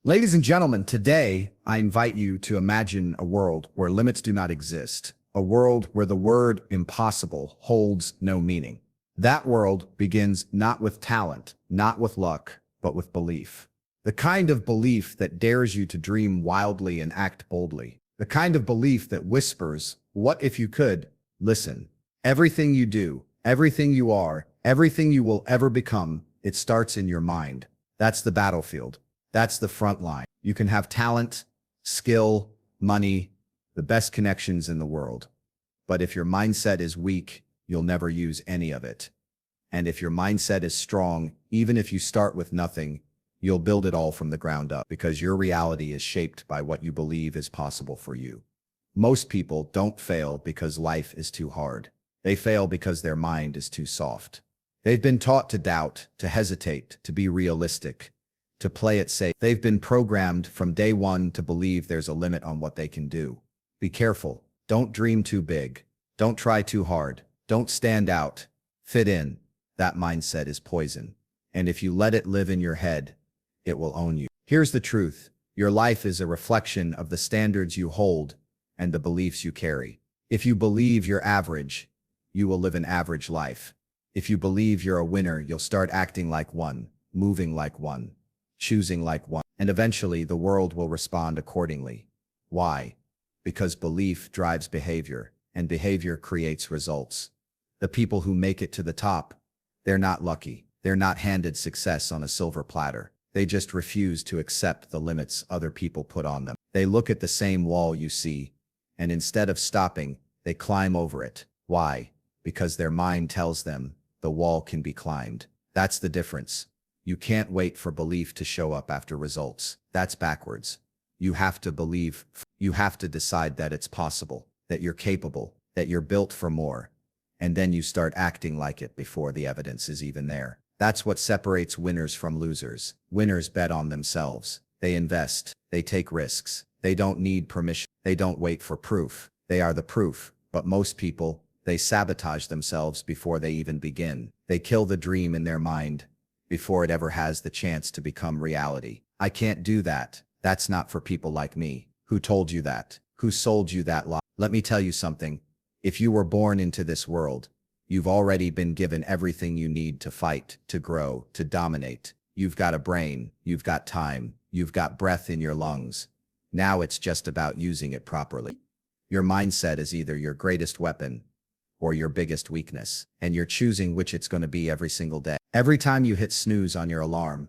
Ladies and gentlemen, today I invite you to imagine a world where limits do not exist, a world where the word impossible holds no meaning. That world begins not with talent, not with luck, but with belief. The kind of belief that dares you to dream wildly and act boldly. The kind of belief that whispers, "What if you could?" Listen. Everything you do, everything you are, everything you will ever become, it starts in your mind. That's the battlefield. That's the front line. You can have talent, skill, money, the best connections in the world. But if your mindset is weak, you'll never use any of it. And if your mindset is strong, even if you start with nothing, you'll build it all from the ground up because your reality is shaped by what you believe is possible for you. Most people don't fail because life is too hard. They fail because their mind is too soft. They've been taught to doubt, to hesitate, to be realistic, to play it safe. They've been programmed from day one to believe there's a limit on what they can do. Be careful. Don't dream too big. Don't try too hard. Don't stand out. Fit in. That mindset is poison. And if you let it live in your head, it will own you. Here's the truth. Your life is a reflection of the standards you hold and the beliefs you carry. If you believe you're average, you will live an average life. If you believe you're a winner, you'll start acting like one, moving like one, choosing like one, and eventually the world will respond accordingly. Why? Because belief drives behavior, and behavior creates results. The people who make it to the top, they're not lucky. They're not handed success on a silver platter. They just refuse to accept the limits other people put on them. They look at the same wall you see, and instead of stopping, they climb over it. Why? Because their mind tells them the wall can be climbed. That's the difference. You can't wait for belief to show up after results. That's backwards. You have to believe. You have to decide that it's possible, that you're capable, that you're built for more. And then you start acting like it before the evidence is even there. That's what separates winners from losers. Winners bet on themselves. They invest. They take risks. They don't need permission. They don't wait for proof. They are the proof. But most people, they sabotage themselves before they even begin. They kill the dream in their mind before it ever has the chance to become reality. I can't do that. That's not for people like me. Who told you that? Who sold you that lie? Let me tell you something. If you were born into this world, you've already been given everything you need to fight, to grow, to dominate. You've got a brain, you've got time, you've got breath in your lungs. Now it's just about using it properly. Your mindset is either your greatest weapon or your biggest weakness, and you're choosing which it's going to be every single day. Every time you hit snooze on your alarm,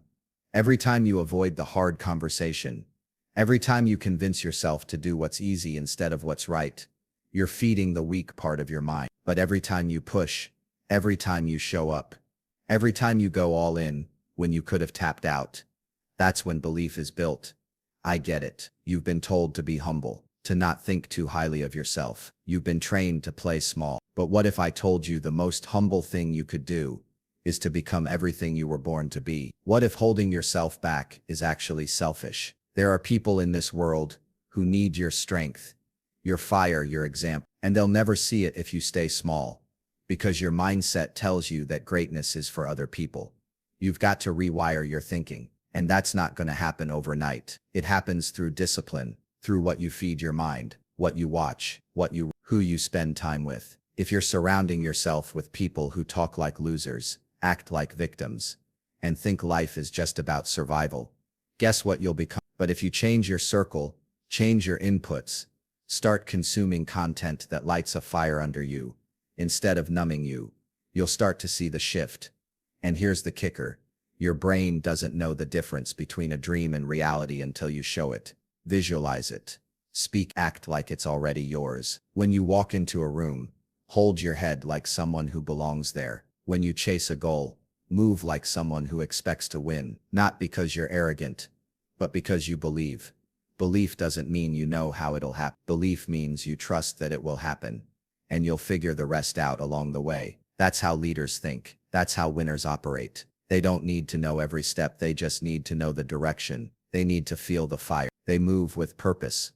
every time you avoid the hard conversation, every time you convince yourself to do what's easy instead of what's right, you're feeding the weak part of your mind. But every time you push, every time you show up, every time you go all in when you could have tapped out, that's when belief is built. I get it. You've been told to be humble, to not think too highly of yourself. You've been trained to play small. But what if I told you the most humble thing you could do is to become everything you were born to be? What if holding yourself back is actually selfish? There are people in this world who need your strength, your fire, your example, and they'll never see it if you stay small, because your mindset tells you that greatness is for other people. You've got to rewire your thinking, and that's not going to happen overnight. It happens through discipline, through what you feed your mind, what you watch, who you spend time with. If you're surrounding yourself with people who talk like losers, act like victims, and think life is just about survival, guess what you'll become? But if you change your circle, change your inputs, start consuming content that lights a fire under you, instead of numbing you, you'll start to see the shift. And here's the kicker. Your brain doesn't know the difference between a dream and reality until you show it. Visualize it. Speak, act like it's already yours. When you walk into a room, hold your head like someone who belongs there. When you chase a goal, move like someone who expects to win, not because you're arrogant, but because you believe. Belief doesn't mean you know how it'll happen. Belief means you trust that it will happen, and you'll figure the rest out along the way. That's how leaders think. That's how winners operate. They don't need to know every step. They just need to know the direction. They need to feel the fire. They move with purpose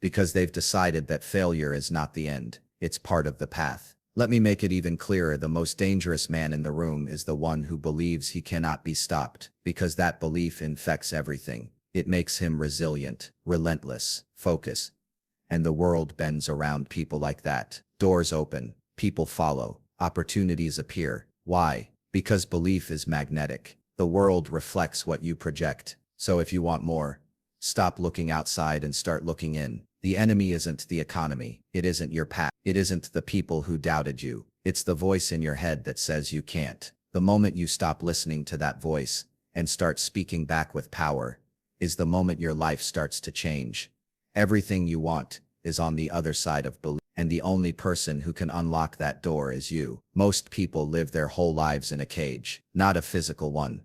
because they've decided that failure is not the end. It's part of the path. Let me make it even clearer. The most dangerous man in the room is the one who believes he cannot be stopped, because that belief infects everything. It makes him resilient, relentless, focused. And the world bends around people like that. Doors open, people follow, opportunities appear. Why? Because belief is magnetic. The world reflects what you project. So if you want more, stop looking outside and start looking in. The enemy isn't the economy. It isn't your past. It isn't the people who doubted you. It's the voice in your head that says you can't. The moment you stop listening to that voice and start speaking back with power is the moment your life starts to change. Everything you want is on the other side of belief, and the only person who can unlock that door is you. Most people live their whole lives in a cage, not a physical one,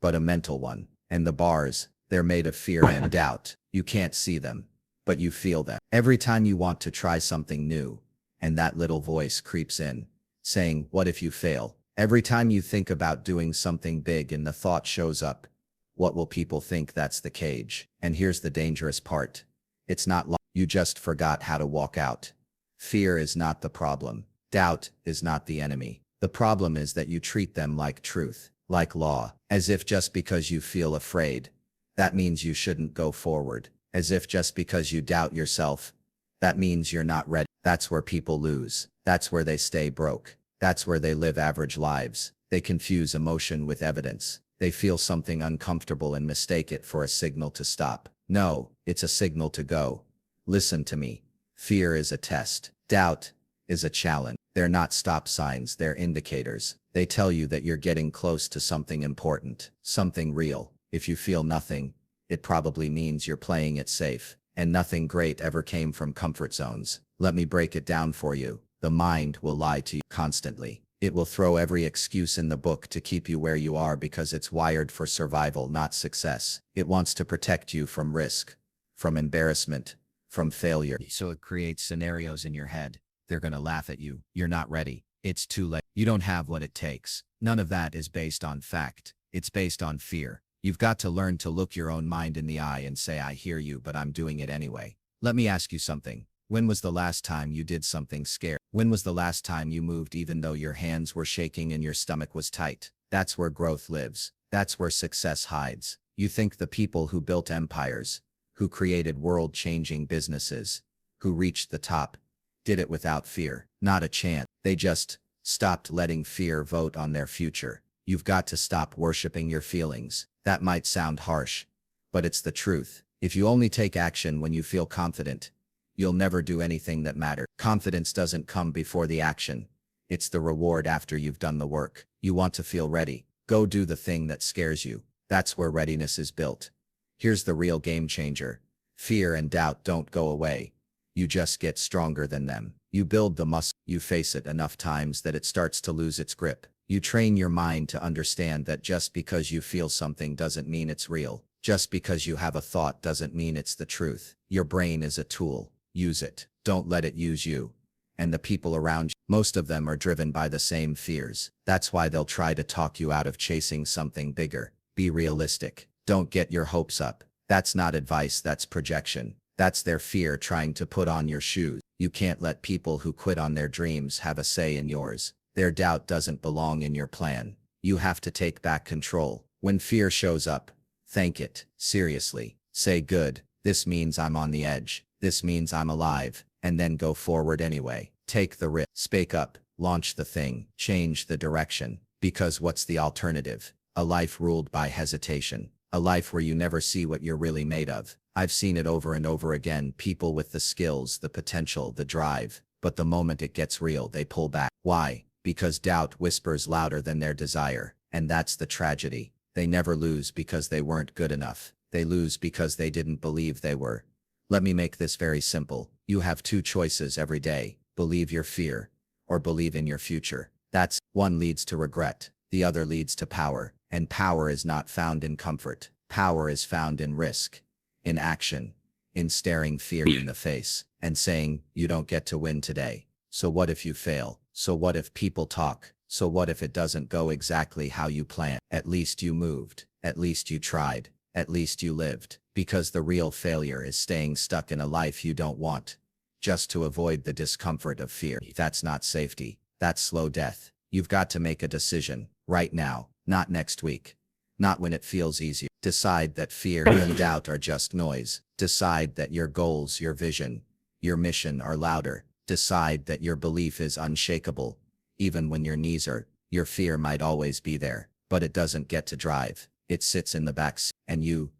but a mental one. And the bars, they're made of fear and doubt. You can't see them, but you feel them. Every time you want to try something new, and that little voice creeps in, saying, "What if you fail?" Every time you think about doing something big and the thought shows up, "What will people think?" That's the cage. And here's the dangerous part. It's not like you just forgot how to walk out. Fear is not the problem. Doubt is not the enemy. The problem is that you treat them like truth, like law, as if just because you feel afraid, that means you shouldn't go forward. As if just because you doubt yourself, that means you're not ready. That's where people lose. That's where they stay broke. That's where they live average lives. They confuse emotion with evidence. They feel something uncomfortable and mistake it for a signal to stop. No, it's a signal to go. Listen to me. Fear is a test. Doubt is a challenge. They're not stop signs, they're indicators. They tell you that you're getting close to something important, something real. If you feel nothing, it probably means you're playing it safe. And nothing great ever came from comfort zones. Let me break it down for you. The mind will lie to you constantly. It will throw every excuse in the book to keep you where you are because it's wired for survival, not success. It wants to protect you from risk, from embarrassment, from failure. So it creates scenarios in your head. They're gonna laugh at you. You're not ready. It's too late. You don't have what it takes. None of that is based on fact. It's based on fear. You've got to learn to look your own mind in the eye and say, "I hear you, but I'm doing it anyway." Let me ask you something. When was the last time you did something scary? When was the last time you moved even though your hands were shaking and your stomach was tight? That's where growth lives. That's where success hides. You think the people who built empires, who created world-changing businesses, who reached the top, did it without fear? Not a chance. They just stopped letting fear vote on their future. You've got to stop worshiping your feelings. That might sound harsh, but it's the truth. If you only take action when you feel confident, you'll never do anything that matters. Confidence doesn't come before the action. It's the reward after you've done the work. You want to feel ready. Go do the thing that scares you. That's where readiness is built. Here's the real game changer. Fear and doubt don't go away. You just get stronger than them. You build the muscle. You face it enough times that it starts to lose its grip. You train your mind to understand that just because you feel something doesn't mean it's real. Just because you have a thought doesn't mean it's the truth. Your brain is a tool. Use it. Don't let it use you. And the people around you, most of them are driven by the same fears. That's why they'll try to talk you out of chasing something bigger. Be realistic. Don't get your hopes up. That's not advice, that's projection. That's their fear trying to put on your shoes. You can't let people who quit on their dreams have a say in yours. Their doubt doesn't belong in your plan. You have to take back control. When fear shows up, thank it. Seriously. Say, "Good. This means I'm on the edge. This means I'm alive." And then go forward anyway. Take the risk. Speak up. Launch the thing. Change the direction. Because what's the alternative? A life ruled by hesitation. A life where you never see what you're really made of. I've seen it over and over again. People with the skills, the potential, the drive. But the moment it gets real, they pull back. Why? Because doubt whispers louder than their desire. And that's the tragedy. They never lose because they weren't good enough. They lose because they didn't believe they were. Let me make this very simple. You have two choices every day. Believe your fear, or believe in your future. That's one leads to regret. The other leads to power. And power is not found in comfort. Power is found in risk, in action, in staring fear in the face, and saying, "You don't get to win today. So what if you fail? So what if people talk? So what if it doesn't go exactly how you planned? At least you moved. At least you tried. At least you lived." Because the real failure is staying stuck in a life you don't want, just to avoid the discomfort of fear. That's not safety. That's slow death. You've got to make a decision, right now, not next week. Not when it feels easier. Decide that fear and doubt are just noise. Decide that your goals, your vision, your mission are louder. Decide that your belief is unshakable. Even when your knees hurt, your fear might always be there, but it doesn't get to drive. It sits in the back seat, and you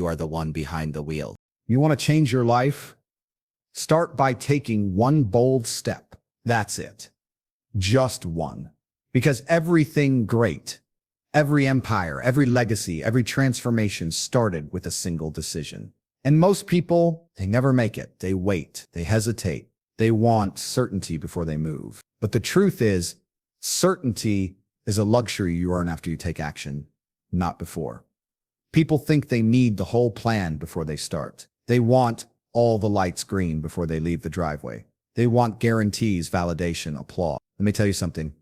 are the one behind the wheel. You want to change your life? Start by taking one bold step. That's it. Just one. Because everything great, every empire, every legacy, every transformation started with a single decision. And most people, they never make it. They wait. They hesitate. They want certainty before they move. But the truth is, certainty is a luxury you earn after you take action, not before. People think they need the whole plan before they start. They want all the lights green before they leave the driveway. They want guarantees, validation, applause. Let me tell you something.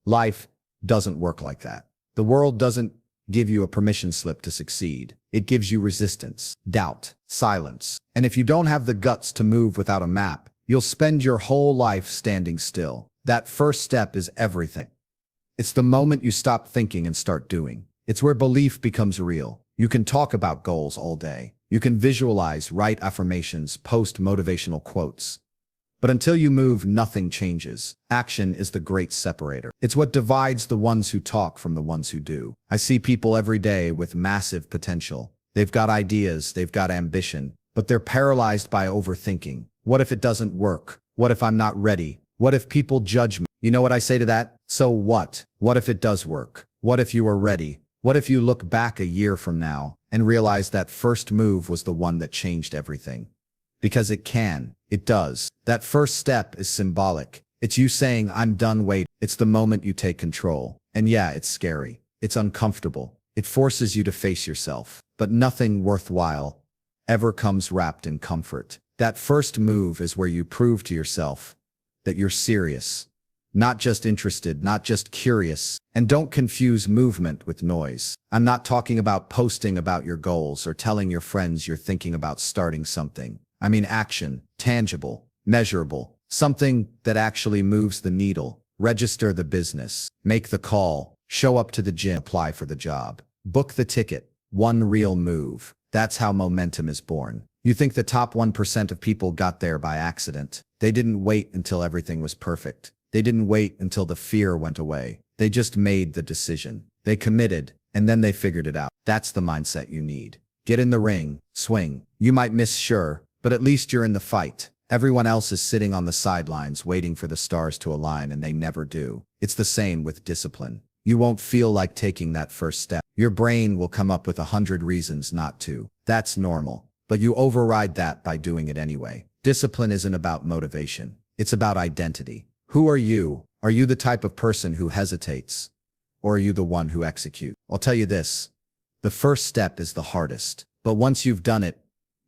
Life doesn't work like that. The world doesn't give you a permission slip to succeed. It gives you resistance, doubt, silence. And if you don't have the guts to move without a map, you'll spend your whole life standing still. That first step is everything. It's the moment you stop thinking and start doing. It's where belief becomes real. You can talk about goals all day. You can visualize, write affirmations, post motivational quotes. But until you move, nothing changes. Action is the great separator. It's what divides the ones who talk from the ones who do. I see people every day with massive potential. They've got ideas, they've got ambition, but they're paralyzed by overthinking. What if it doesn't work? What if I'm not ready? What if people judge me? You know what I say to that? So what? What if it does work? What if you are ready? What if you look back a year from now and realize that first move was the one that changed everything? Because it can. It does. That first step is symbolic. It's you saying, I'm done waiting. It's the moment you take control. And yeah, it's scary. It's uncomfortable. It forces you to face yourself. But nothing worthwhile ever comes wrapped in comfort. That first move is where you prove to yourself that you're serious. Not just interested, not just curious. And don't confuse movement with noise. I'm not talking about posting about your goals or telling your friends you're thinking about starting something. I mean action, tangible, measurable, something that actually moves the needle. Register the business, make the call, show up to the gym, apply for the job, book the ticket. One real move. That's how momentum is born. You think the top 1% of people got there by accident. They didn't wait until everything was perfect. They didn't wait until the fear went away. They just made the decision. They committed, and then they figured it out. That's the mindset you need. Get in the ring, swing. You might miss, sure, but at least you're in the fight. Everyone else is sitting on the sidelines waiting for the stars to align, and they never do. It's the same with discipline. You won't feel like taking that first step. Your brain will come up with 100 reasons not to. That's normal. But you override that by doing it anyway. Discipline isn't about motivation. It's about identity. Who are you? Are you the type of person who hesitates? Or are you the one who executes? I'll tell you this. The first step is the hardest. But once you've done it,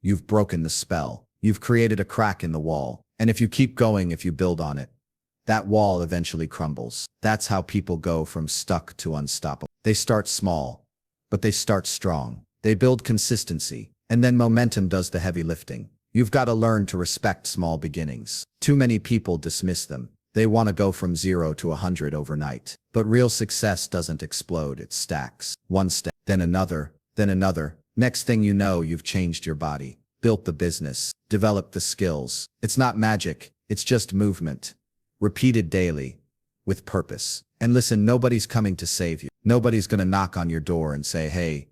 you've broken the spell. You've created a crack in the wall. And if you keep going, if you build on it, that wall eventually crumbles. That's how people go from stuck to unstoppable. They start small, but they start strong. They build consistency, and then momentum does the heavy lifting. You've got to learn to respect small beginnings. Too many people dismiss them. They want to go from 0 to 100 overnight. But real success doesn't explode, it stacks. One step, then another, then another. Next thing you know, you've changed your body, built the business, developed the skills. It's not magic, it's just movement. Repeated daily, with purpose. And listen, nobody's coming to save you. Nobody's going to knock on your door and say, hey,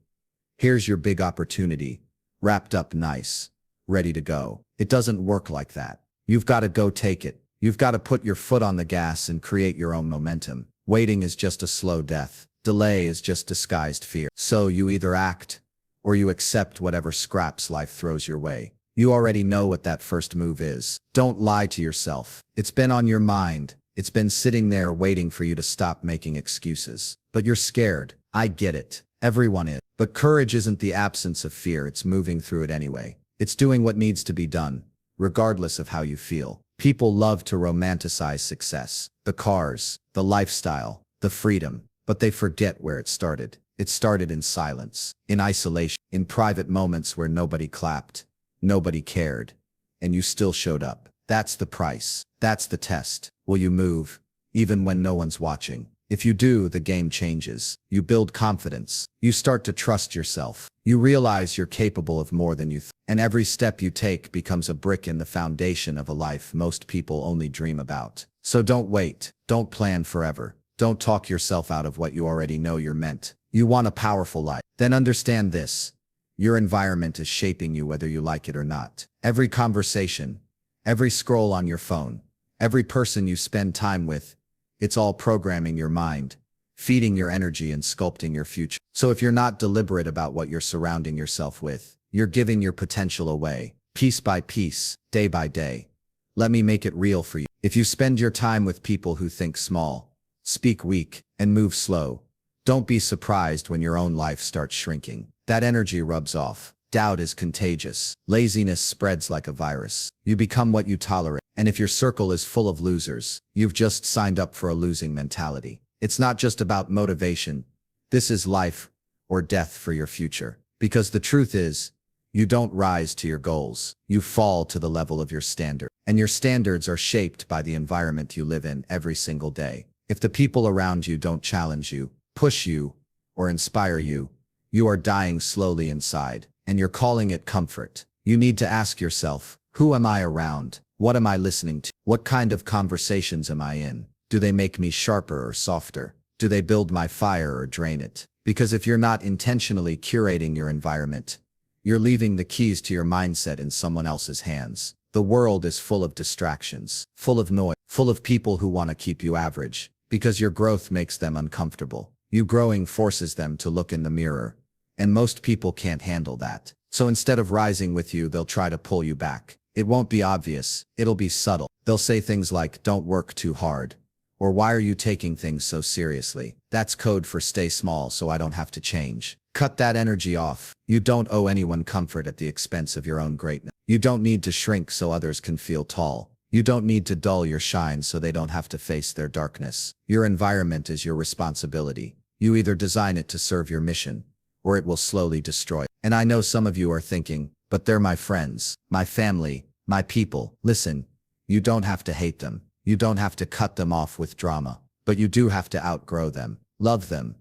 here's your big opportunity, wrapped up nice, ready to go. It doesn't work like that. You've got to go take it. You've got to put your foot on the gas and create your own momentum. Waiting is just a slow death. Delay is just disguised fear. So you either act or you accept whatever scraps life throws your way. You already know what that first move is. Don't lie to yourself. It's been on your mind. It's been sitting there waiting for you to stop making excuses. But you're scared. I get it. Everyone is. But courage isn't the absence of fear. It's moving through it anyway. It's doing what needs to be done, regardless of how you feel. People love to romanticize success. The cars, the lifestyle, the freedom. But they forget where it started. It started in silence, in isolation, in private moments where nobody clapped. Nobody cared, and you still showed up. That's the price. That's the test. Will you move, even when no one's watching? If you do, the game changes. You build confidence. You start to trust yourself. You realize you're capable of more than you think. And every step you take becomes a brick in the foundation of a life most people only dream about. So don't wait. Don't plan forever. Don't talk yourself out of what you already know you're meant. You want a powerful life. Then understand this. Your environment is shaping you whether you like it or not. Every conversation, every scroll on your phone, every person you spend time with, it's all programming your mind, feeding your energy and sculpting your future. So if you're not deliberate about what you're surrounding yourself with, you're giving your potential away, piece by piece, day by day. Let me make it real for you. If you spend your time with people who think small, speak weak, and move slow, don't be surprised when your own life starts shrinking. That energy rubs off. Doubt is contagious. Laziness spreads like a virus. You become what you tolerate. And if your circle is full of losers, you've just signed up for a losing mentality. It's not just about motivation. This is life or death for your future. Because the truth is, you don't rise to your goals. You fall to the level of your standard. And your standards are shaped by the environment you live in every single day. If the people around you don't challenge you, push you, or inspire you, you are dying slowly inside, and you're calling it comfort. You need to ask yourself, who am I around? What am I listening to? What kind of conversations am I in? Do they make me sharper or softer? Do they build my fire or drain it? Because if you're not intentionally curating your environment, you're leaving the keys to your mindset in someone else's hands. The world is full of distractions, full of noise, full of people who want to keep you average, because your growth makes them uncomfortable. You growing forces them to look in the mirror, and most people can't handle that. So instead of rising with you, they'll try to pull you back. It won't be obvious, it'll be subtle. They'll say things like, don't work too hard, or why are you taking things so seriously? That's code for stay small so I don't have to change. Cut that energy off. You don't owe anyone comfort at the expense of your own greatness. You don't need to shrink so others can feel tall. You don't need to dull your shine so they don't have to face their darkness. Your environment is your responsibility. You either design it to serve your mission, or it will slowly destroy it. And I know some of you are thinking, but they're my friends, my family, my people. Listen, you don't have to hate them. You don't have to cut them off with drama, but you do have to outgrow them. Love them,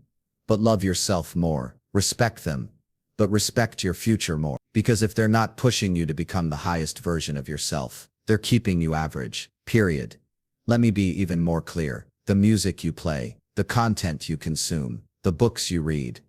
but love yourself more. Respect them, but respect your future more. Because if they're not pushing you to become the highest version of yourself, they're keeping you average, period. Let me be even more clear. The music you play, the content you consume, the books you read,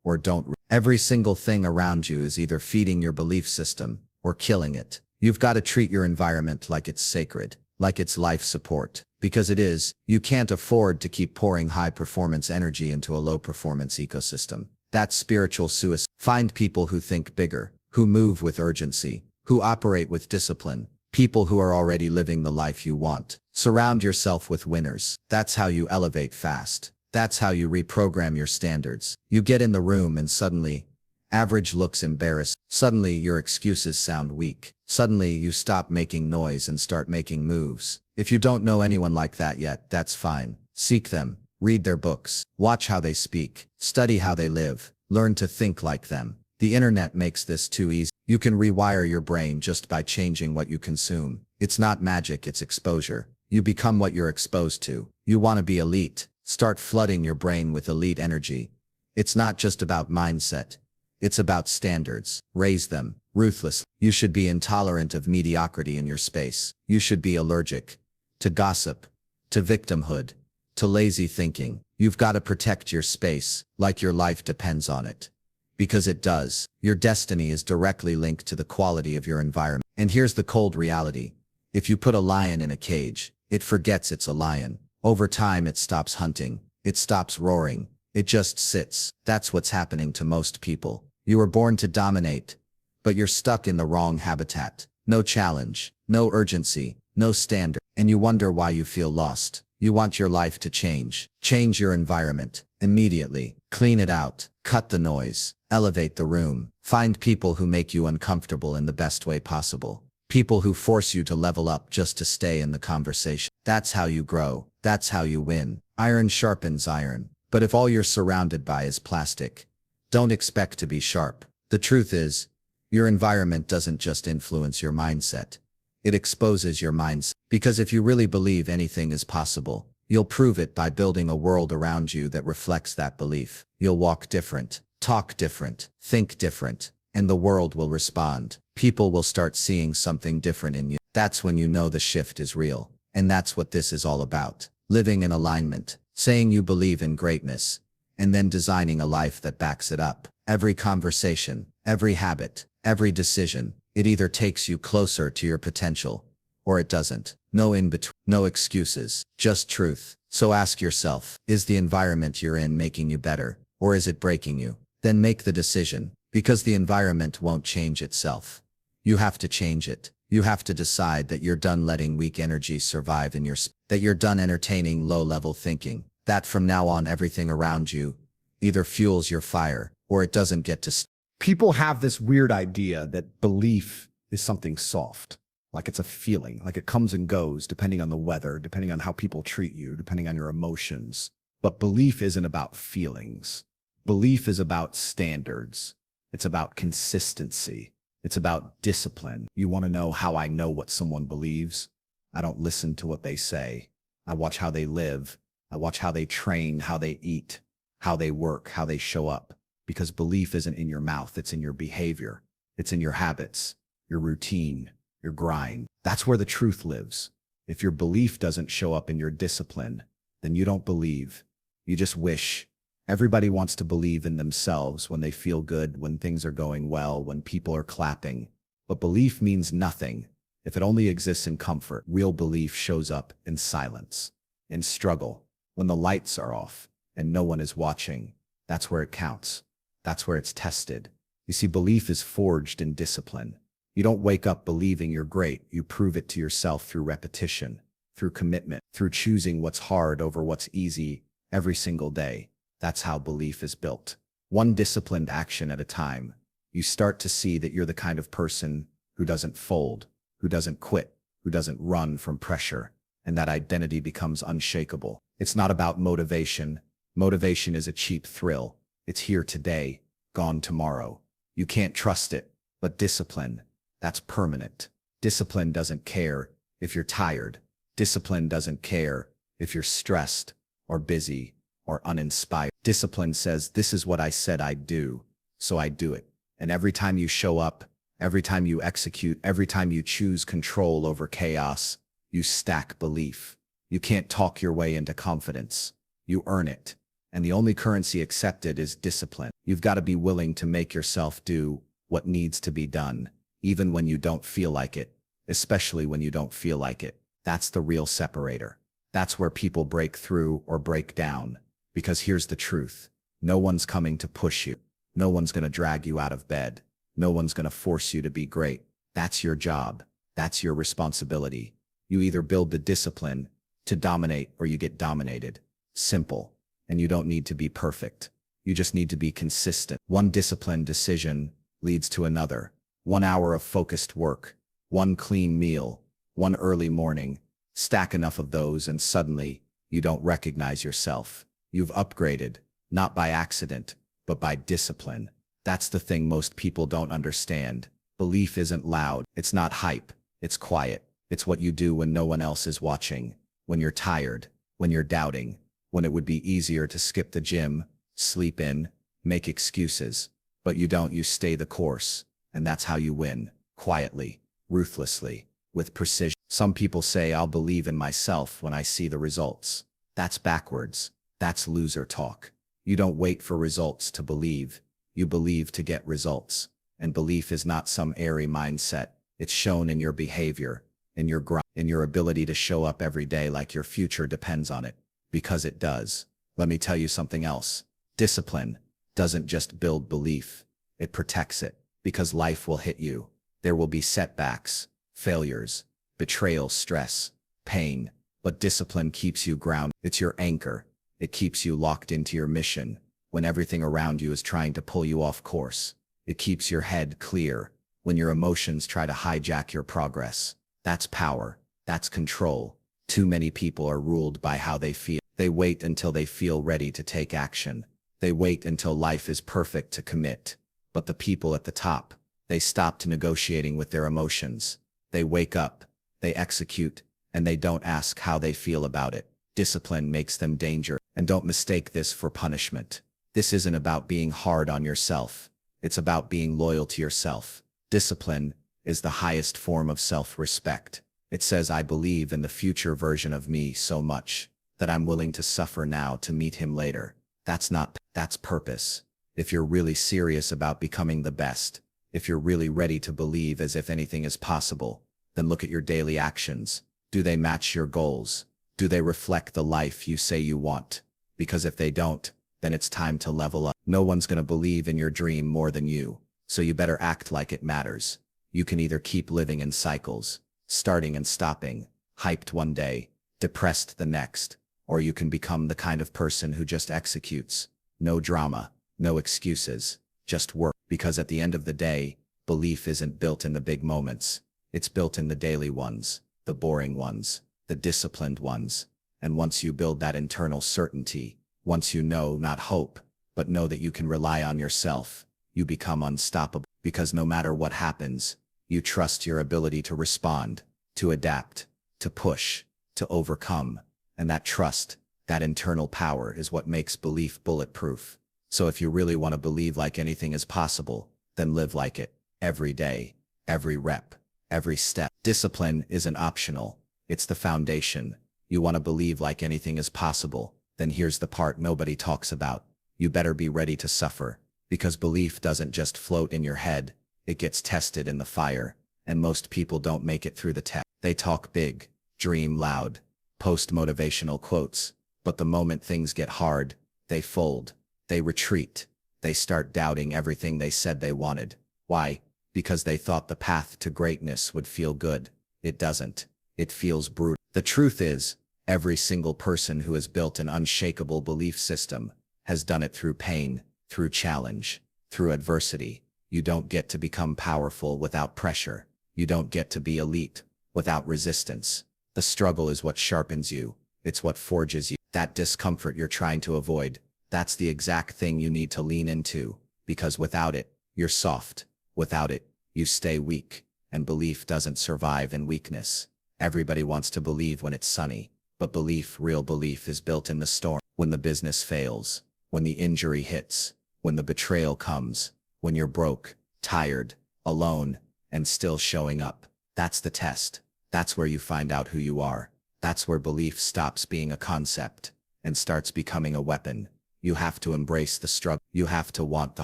or don't read, every single thing around you is either feeding your belief system or killing it. You've got to treat your environment like it's sacred, like it's life support. Because it is. You can't afford to keep pouring high-performance energy into a low-performance ecosystem. That's spiritual suicide. Find people who think bigger, who move with urgency, who operate with discipline, people who are already living the life you want. Surround yourself with winners. That's how you elevate fast. That's how you reprogram your standards. You get in the room and suddenly, average looks embarrassed. Suddenly your excuses sound weak. Suddenly you stop making noise and start making moves. If you don't know anyone like that yet, that's fine. Seek them. Read their books. Watch how they speak. Study how they live. Learn to think like them. The internet makes this too easy. You can rewire your brain just by changing what you consume. It's not magic, it's exposure. You become what you're exposed to. You want to be elite. Start flooding your brain with elite energy. It's not just about mindset. It's about standards. Raise them. Ruthless. You should be intolerant of mediocrity in your space. You should be allergic to gossip, to victimhood, to lazy thinking. You've got to protect your space like your life depends on it. Because it does. Your destiny is directly linked to the quality of your environment. And here's the cold reality. If you put a lion in a cage, it forgets it's a lion. Over time it stops hunting. It stops roaring. It just sits. That's what's happening to most people. You were born to dominate, but you're stuck in the wrong habitat. No challenge, no urgency, no standard, and you wonder why you feel lost. You want your life to change. Change your environment immediately. Clean it out. Cut the noise. Elevate the room. Find people who make you uncomfortable in the best way possible. People who force you to level up just to stay in the conversation. That's how you grow. That's how you win. Iron sharpens iron. But if all you're surrounded by is plastic, don't expect to be sharp. The truth is, your environment doesn't just influence your mindset. It exposes your mindset. Because if you really believe anything is possible, You'll prove it by building a world around you that reflects that belief. You'll walk different, talk different, think different, and the world will respond. People will start seeing something different in you. That's when you know the shift is real. And that's what this is all about. Living in alignment, saying you believe in greatness, and then designing a life that backs it up. Every conversation, every habit, every decision, it either takes you closer to your potential, or it doesn't. No in between, no excuses, just truth. So ask yourself, is the environment you're in making you better, or is it breaking you? Then make the decision, because the environment won't change itself. You have to change it. You have to decide that you're done letting weak energy survive in that you're done entertaining low-level thinking, that from now on everything around you either fuels your fire, or it doesn't get to. People have this weird idea that belief is something soft, like it's a feeling, like it comes and goes depending on the weather, depending on how people treat you, depending on your emotions. But belief isn't about feelings. Belief is about standards. It's about consistency. It's about discipline. You want to know how I know what someone believes? I don't listen to what they say. I watch how they live. I watch how they train, how they eat, how they work, how they show up. Because belief isn't in your mouth, it's in your behavior. It's in your habits, your routine, your grind. That's where the truth lives. If your belief doesn't show up in your discipline, then you don't believe. You just wish. Everybody wants to believe in themselves when they feel good, when things are going well, when people are clapping. But belief means nothing if it only exists in comfort. Real belief shows up in silence, in struggle, when the lights are off and no one is watching. That's where it counts. That's where it's tested. You see, belief is forged in discipline. You don't wake up believing you're great. You prove it to yourself through repetition, through commitment, through choosing what's hard over what's easy every single day. That's how belief is built. One disciplined action at a time. You start to see that you're the kind of person who doesn't fold, who doesn't quit, who doesn't run from pressure, and that identity becomes unshakable. It's not about motivation. Motivation is a cheap thrill. It's here today, gone tomorrow. You can't trust it, but discipline, that's permanent. Discipline doesn't care if you're tired. Discipline doesn't care if you're stressed or busy or uninspired. Discipline says, this is what I said I'd do, so I do it. And every time you show up, every time you execute, every time you choose control over chaos, you stack belief. You can't talk your way into confidence. You earn it. And the only currency accepted is discipline. You've got to be willing to make yourself do what needs to be done, even when you don't feel like it, especially when you don't feel like it. That's the real separator. That's where people break through or break down. Because here's the truth. No one's coming to push you. No one's going to drag you out of bed. No one's going to force you to be great. That's your job. That's your responsibility. You either build the discipline to dominate or you get dominated. Simple. And you don't need to be perfect. You just need to be consistent. One disciplined decision leads to another. 1 hour of focused work, one clean meal, one early morning. Stack enough of those and suddenly you don't recognize yourself. You've upgraded, not by accident, but by discipline. That's the thing most people don't understand. Belief isn't loud. It's not hype. It's quiet. It's what you do when no one else is watching, when you're tired, when you're doubting, when it would be easier to skip the gym, sleep in, make excuses. But you don't. You stay the course. And that's how you win. Quietly, ruthlessly, with precision. Some people say, I'll believe in myself when I see the results. That's backwards. That's loser talk. You don't wait for results to believe. You believe to get results. And belief is not some airy mindset. It's shown in your behavior, in your grind, in your ability to show up every day like your future depends on it. Because it does. Let me tell you something else. Discipline doesn't just build belief. It protects it. Because life will hit you. There will be setbacks, failures, betrayal, stress, pain. But discipline keeps you grounded. It's your anchor. It keeps you locked into your mission when everything around you is trying to pull you off course. It keeps your head clear when your emotions try to hijack your progress. That's power. That's control. Too many people are ruled by how they feel. They wait until they feel ready to take action. They wait until life is perfect to commit. But the people at the top, they stopped negotiating with their emotions. They wake up, they execute, and they don't ask how they feel about it. Discipline makes them dangerous. And don't mistake this for punishment. This isn't about being hard on yourself. It's about being loyal to yourself. Discipline is the highest form of self-respect. It says, I believe in the future version of me so much that I'm willing to suffer now to meet him later. That's purpose. If you're really serious about becoming the best, if you're really ready to believe as if anything is possible, then look at your daily actions. Do they match your goals? Do they reflect the life you say you want? Because if they don't, then it's time to level up. No one's going to believe in your dream more than you, so you better act like it matters. You can either keep living in cycles, starting and stopping, hyped one day, depressed the next, or you can become the kind of person who just executes. No drama, no excuses, just work. Because at the end of the day, belief isn't built in the big moments. It's built in the daily ones, the boring ones, the disciplined ones. And once you build that internal certainty, once you know, not hope, but know that you can rely on yourself, you become unstoppable. Because no matter what happens, you trust your ability to respond, to adapt, to push, to overcome. And that trust, that internal power is what makes belief bulletproof. So if you really want to believe like anything is possible, then live like it, every day, every rep, every step. Discipline isn't optional. It's the foundation. You want to believe like anything is possible, then here's the part nobody talks about. You better be ready to suffer, because belief doesn't just float in your head, it gets tested in the fire, and most people don't make it through the test. They talk big, dream loud, post motivational quotes, but the moment things get hard, they fold, they retreat, they start doubting everything they said they wanted. Why? Because they thought the path to greatness would feel good. It doesn't. It feels brutal. The truth is, every single person who has built an unshakable belief system has done it through pain, through challenge, through adversity. You don't get to become powerful without pressure. You don't get to be elite without resistance. The struggle is what sharpens you. It's what forges you. That discomfort you're trying to avoid, that's the exact thing you need to lean into, because without it, you're soft. Without it, you stay weak, and belief doesn't survive in weakness. Everybody wants to believe when it's sunny, but belief, real belief, is built in the storm. When the business fails, when the injury hits, when the betrayal comes, when you're broke, tired, alone, and still showing up. That's the test. That's where you find out who you are. That's where belief stops being a concept and starts becoming a weapon. You have to embrace the struggle. You have to want the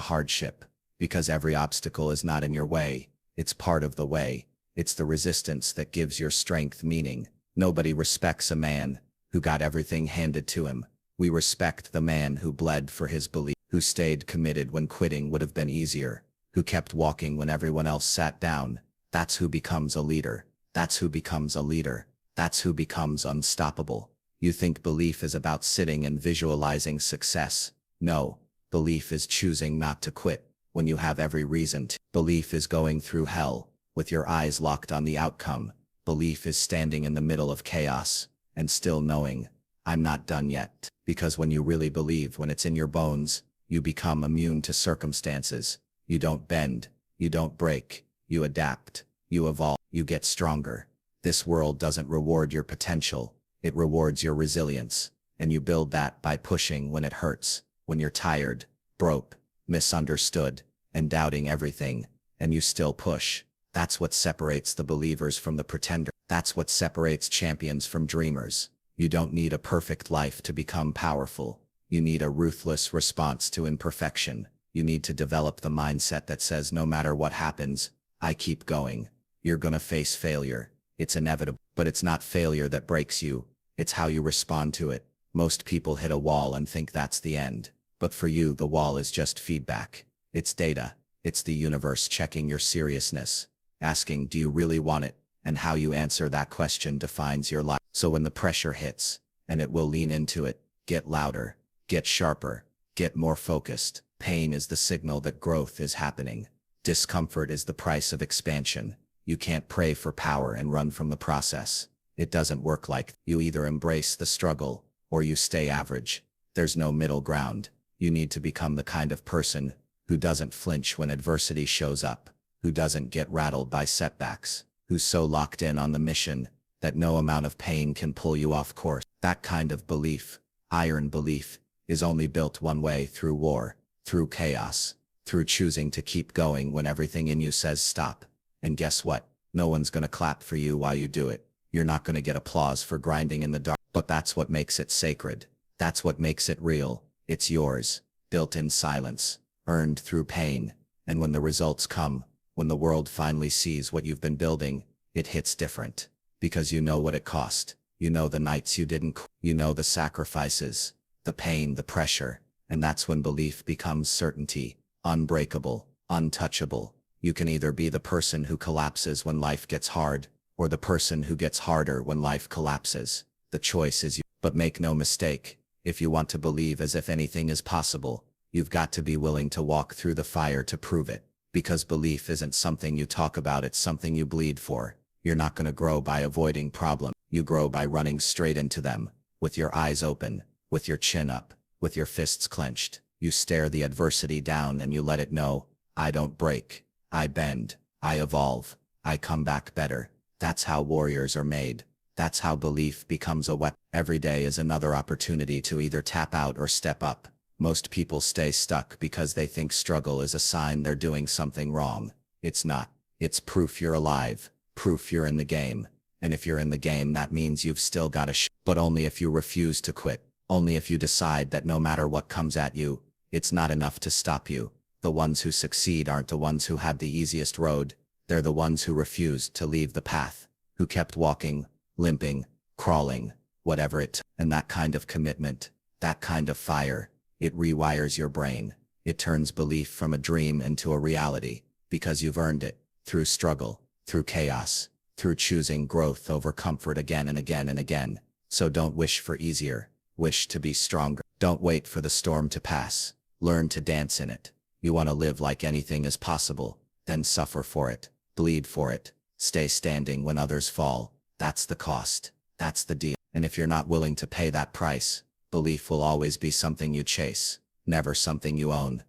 hardship, because every obstacle is not in your way. It's part of the way. It's the resistance that gives your strength meaning. Nobody respects a man who got everything handed to him. We respect the man who bled for his belief, who stayed committed when quitting would have been easier, who kept walking when everyone else sat down. That's who becomes a leader. That's who becomes a leader. That's who becomes unstoppable. You think belief is about sitting and visualizing success. No, belief is choosing not to quit when you have every reason to. Belief is going through hell with your eyes locked on the outcome. Belief is standing in the middle of chaos and still knowing, I'm not done yet. Because when you really believe, when it's in your bones, you become immune to circumstances. You don't bend, you don't break, you adapt, you evolve, you get stronger. This world doesn't reward your potential, it rewards your resilience. And you build that by pushing when it hurts, when you're tired, broke, misunderstood, and doubting everything, and you still push. That's what separates the believers from the pretender. That's what separates champions from dreamers. You don't need a perfect life to become powerful. You need a ruthless response to imperfection. You need to develop the mindset that says, no matter what happens, I keep going. You're gonna face failure. It's inevitable, but it's not failure that breaks you. It's how you respond to it. Most people hit a wall and think that's the end. But for you, the wall is just feedback. It's data. It's the universe checking your seriousness, asking, do you really want it? And how you answer that question defines your life. So when the pressure hits, and it will lean into it, get louder, get sharper, get more focused. Pain is the signal that growth is happening. Discomfort is the price of expansion. You can't pray for power and run from the process. It doesn't work like that. You either embrace the struggle, or you stay average. There's no middle ground. You need to become the kind of person who doesn't flinch when adversity shows up, who doesn't get rattled by setbacks, who's so locked in on the mission that no amount of pain can pull you off course. That kind of belief, iron belief, is only built one way: through war, through chaos, through choosing to keep going when everything in you says stop. And guess what? No one's gonna clap for you while you do it. You're not gonna get applause for grinding in the dark. But that's what makes it sacred. That's what makes it real. It's yours, built in silence, earned through pain. And when the results come, when the world finally sees what you've been building, it hits different. Because you know what it cost. You know the nights you didn't, you know the sacrifices, the pain, the pressure. And that's when belief becomes certainty, unbreakable, untouchable. You can either be the person who collapses when life gets hard, or the person who gets harder when life collapses. The choice is you. But make no mistake, if you want to believe as if anything is possible, you've got to be willing to walk through the fire to prove it. Because belief isn't something you talk about, it's something you bleed for. You're not going to grow by avoiding problems. You grow by running straight into them, with your eyes open, with your chin up, with your fists clenched. You stare the adversity down and you let it know, I don't break, I bend, I evolve, I come back better. That's how warriors are made. That's how belief becomes a weapon. Every day is another opportunity to either tap out or step up. Most people stay stuck because they think struggle is a sign they're doing something wrong. It's not. It's proof you're alive, proof you're in the game. And if you're in the game, that means you've still got a but only if you refuse to quit. Only if you decide that no matter what comes at you, it's not enough to stop you. The ones who succeed aren't the ones who had the easiest road. They're the ones who refused to leave the path, who kept walking, limping, crawling, whatever it. And that kind of commitment, that kind of fire, it rewires your brain. It turns belief from a dream into a reality, because you've earned it, through struggle, through chaos, through choosing growth over comfort again and again and again. So don't wish for easier, wish to be stronger. Don't wait for the storm to pass, learn to dance in it. You want to live like anything is possible, then suffer for it, bleed for it, stay standing when others fall. That's the cost, that's the deal. And if you're not willing to pay that price, belief will always be something you chase, never something you own.